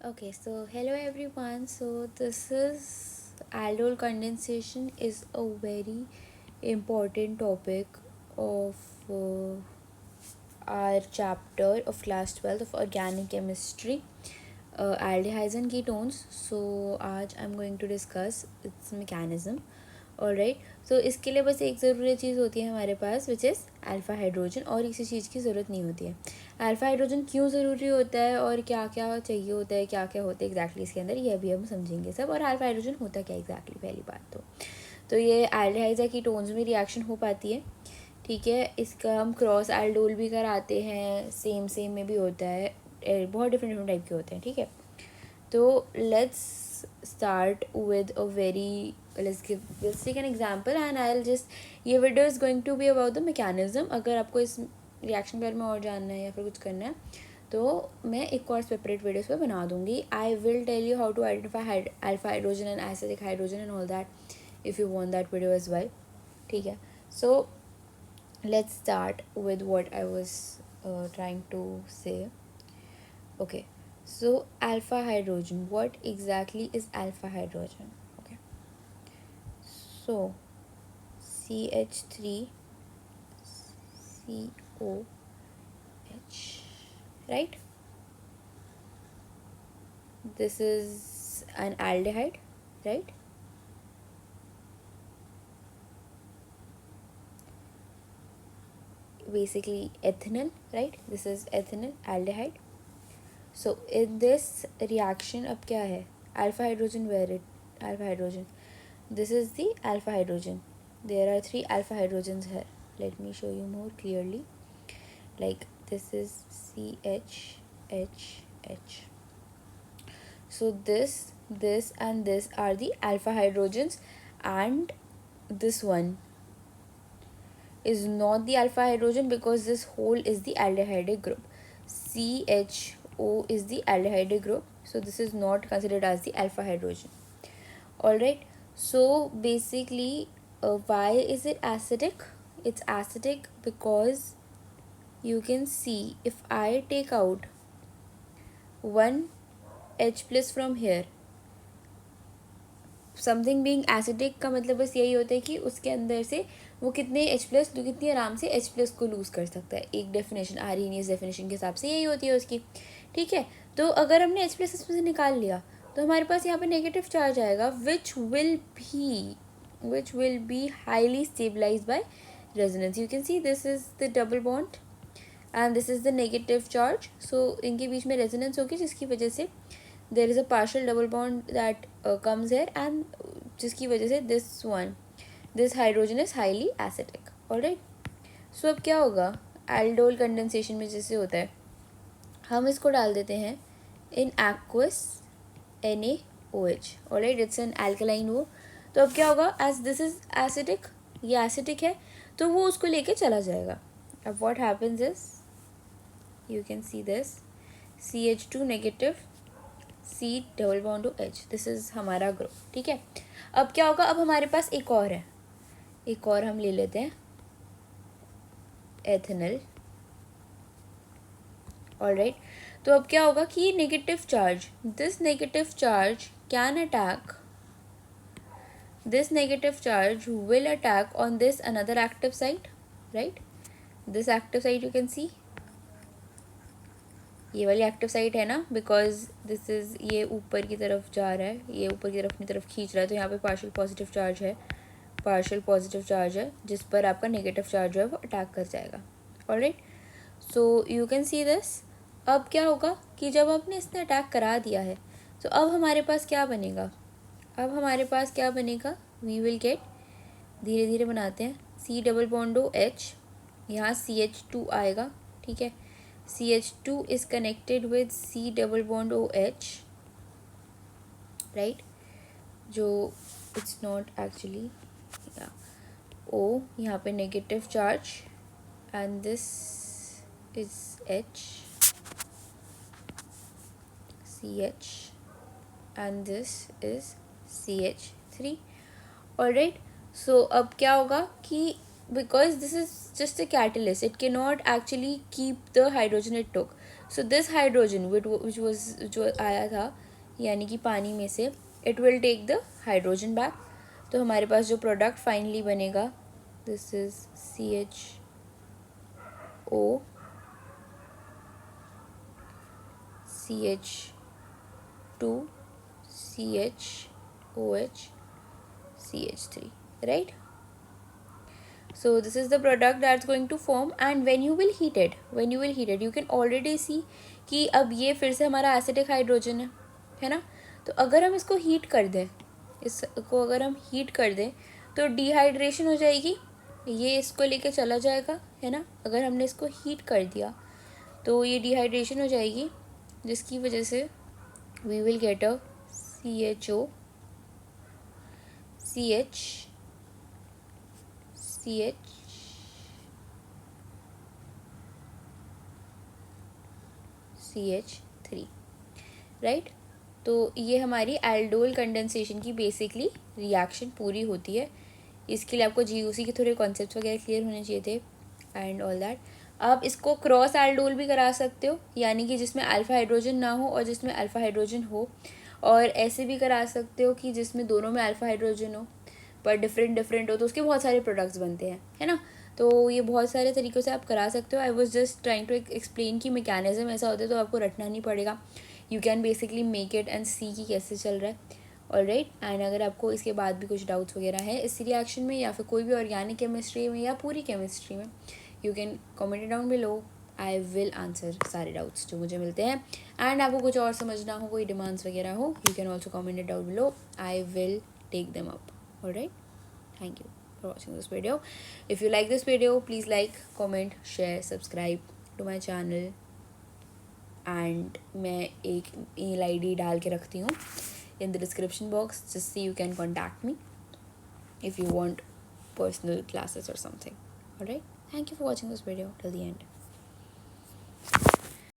Okay, so hello everyone. So this is aldol condensation is a very important topic of our chapter of class 12th of organic chemistry, aldehydes and ketones. So आज I'm going to discuss its mechanism. Alright, तो इसके लिए बस एक ज़रूरी चीज़ होती है हमारे पास विच इज़ अल्फ़ा हाइड्रोजन, और किसी चीज़ की ज़रूरत नहीं होती है। अल्फ़ा हाइड्रोजन क्यों ज़रूरी होता है और क्या क्या चाहिए होता है, क्या क्या होता है एग्जैक्टली इसके अंदर, ये अभी हम समझेंगे सब। और अल्फ़ा हाइड्रोजन होता क्या एग्जैक्टली, पहली बात तो ये एल्डिहाइड्स या कीटोन्स में रिएक्शन हो पाती है। ठीक है, इसका हम क्रॉस एल्डोल भी कराते हैं, सेम में भी होता है, बहुत डिफरेंट डिफरेंट टाइप के होते हैं। ठीक है, तो let's start with a very let's take an example and I'll just, ये video is going to be about the mechanism. अगर आपको इस रिएक्शन के बारे में और जानना है या फिर कुछ करना है तो मैं एक और सेपरेट वीडियोस पे बना दूंगी। I will tell you how to identify alpha hydrogen and acidic hydrogen and all that if you want that video as well. ठीक है, सो let's start with what I was trying to say. Okay, so alpha hydrogen, what exactly is alpha hydrogen? Okay, so CH3 COH, right? This is an aldehyde, right? Basically ethanol, right? This is ethanol aldehyde. So in this reaction अब क्या है, alpha hydrogen, where it alpha hydrogen, this is the alpha hydrogen. There are 3 alpha hydrogens here. Let me show you more clearly. Like this is CHHH. So this and this are the alpha hydrogens, and this one is not the alpha hydrogen because this whole is the aldehyde group. CHO is the aldehyde group, so this is not considered as the alpha hydrogen. Alright, so basically why is it acidic? It's acidic because you can see if I take out one H plus from here, something being acidic का मतलब बस यही होता है कि उसके अंदर से वो कितने H प्लस कितनी आराम से H प्लस को लूज़ कर सकता है। एक डेफिनेशन आर्हेनियस डेफिनेशन के हिसाब से यही होती है उसकी। ठीक है, तो अगर हमने H प्लस इसमें से निकाल लिया तो हमारे पास यहाँ पे नेगेटिव चार्ज आएगा which will be highly stabilize by resonance. You can see this is the double bond and this is the negative charge. So इनके बीच में रेजोनेंस होगी जिसकी वजह से there is a partial double bond that comes here, and जिसकी वजह से this hydrogen is highly acidic. alright, so अब क्या होगा, aldol condensation में जैसे होता है हम इसको डाल देते हैं in aqueous NaOH. alright, it's an alkaline वो, तो अब क्या होगा, as this is acidic, ये acidic है तो वो उसको लेके चला जाएगा। अब what happens is you can see this CH2 negative C double bond to H, this is हमारा ग्रुप। ठीक है, अब क्या होगा, अब हमारे पास एक और है, एक और हम ले लेते हैं एथेनल। ऑलराइट, तो अब क्या होगा कि negative charge, this negative charge can attack, this negative charge will attack on this another active site, right? This active site you can see, ये वाली एक्टिव साइट है ना, बिकॉज दिस इज़, ये ऊपर की तरफ जा रहा है, ये ऊपर की तरफ अपनी तरफ खींच रहा है, तो यहाँ पे पार्शियल पॉजिटिव चार्ज है जिस पर आपका नेगेटिव चार्ज जो है वो अटैक कर जाएगा। Alright, so you can see this. अब क्या होगा कि जब आपने इसने अटैक करा दिया है तो अब हमारे पास क्या बनेगा, वी विल गेट, धीरे धीरे बनाते हैं, C double bond O H, यहाँ CH2 आएगा। ठीक है, CH2 is connected with C double bond OH, right? जो it's not actually, yeah, O यहाँ पे negative charge and this is H, CH, and this is CH3. alright, so अब क्या होगा कि because this is just a catalyst, it cannot actually keep the hydrogen it took, so this hydrogen जो आया था यानी कि पानी में से, it will take the hydrogen back. तो हमारे पास जो प्रोडक्ट फाइनली बनेगा, this is CHO, CH2, CHOH, CH3, right? So this is the product that's going to form, and when you will heat it, you can already see कि अब ये फिर से हमारा एसिडिक हाइड्रोजन है ना. तो अगर हम इसको हीट कर दें, तो डिहाइड्रेशन हो जाएगी, ये इसको लेके चला जाएगा, है ना. अगर हमने इसको हीट कर दिया तो ये डिहाइड्रेशन हो जाएगी, जिसकी वजह से we will get a CHO, CH3, right. तो ये हमारी एल्डोल कंडेंसेशन की बेसिकली रिएक्शन पूरी होती है. इसके लिए आपको GUC के थोड़े कॉन्सेप्ट्स वगैरह क्लियर होने चाहिए थे एंड ऑल दैट. आप इसको क्रॉस एल्डोल भी करा सकते हो, यानी कि जिसमें अल्फा हाइड्रोजन ना हो और जिसमें अल्फा हाइड्रोजन हो, और ऐसे भी करा सकते हो कि जिसमें दोनों में अल्फा हाइड्रोजन हो पर डिफरेंट हो, तो उसके बहुत सारे प्रोडक्ट्स बनते हैं, है ना. तो ये बहुत सारे तरीक़ों से आप करा सकते हो. I was just trying to explain कि मैकेनिज्म ऐसा होता है, तो आपको रटना नहीं पड़ेगा. You can basically make it and see कि कैसे चल रहा है. ऑलराइट. एंड अगर आपको इसके बाद भी कुछ डाउट्स वगैरह है इस रिएक्शन में या फिर कोई भी ऑर्गेनिक केमिस्ट्री में या पूरी केमिस्ट्री में, you can comment it down below. I will answer सारे डाउट्स जो मुझे मिलते हैं. एंड आपको कुछ और समझना हो, कोई डिमांड्स वगैरह हो, you can also comment it down below. I will take them up. Alright, thank you for watching this video. If you like this video, please like, comment, share, subscribe to my channel. And मैं एक email ID डाल के रखती हूँ in the description box, just so you can contact me if you want personal classes or something. Alright, thank you for watching this video till the end.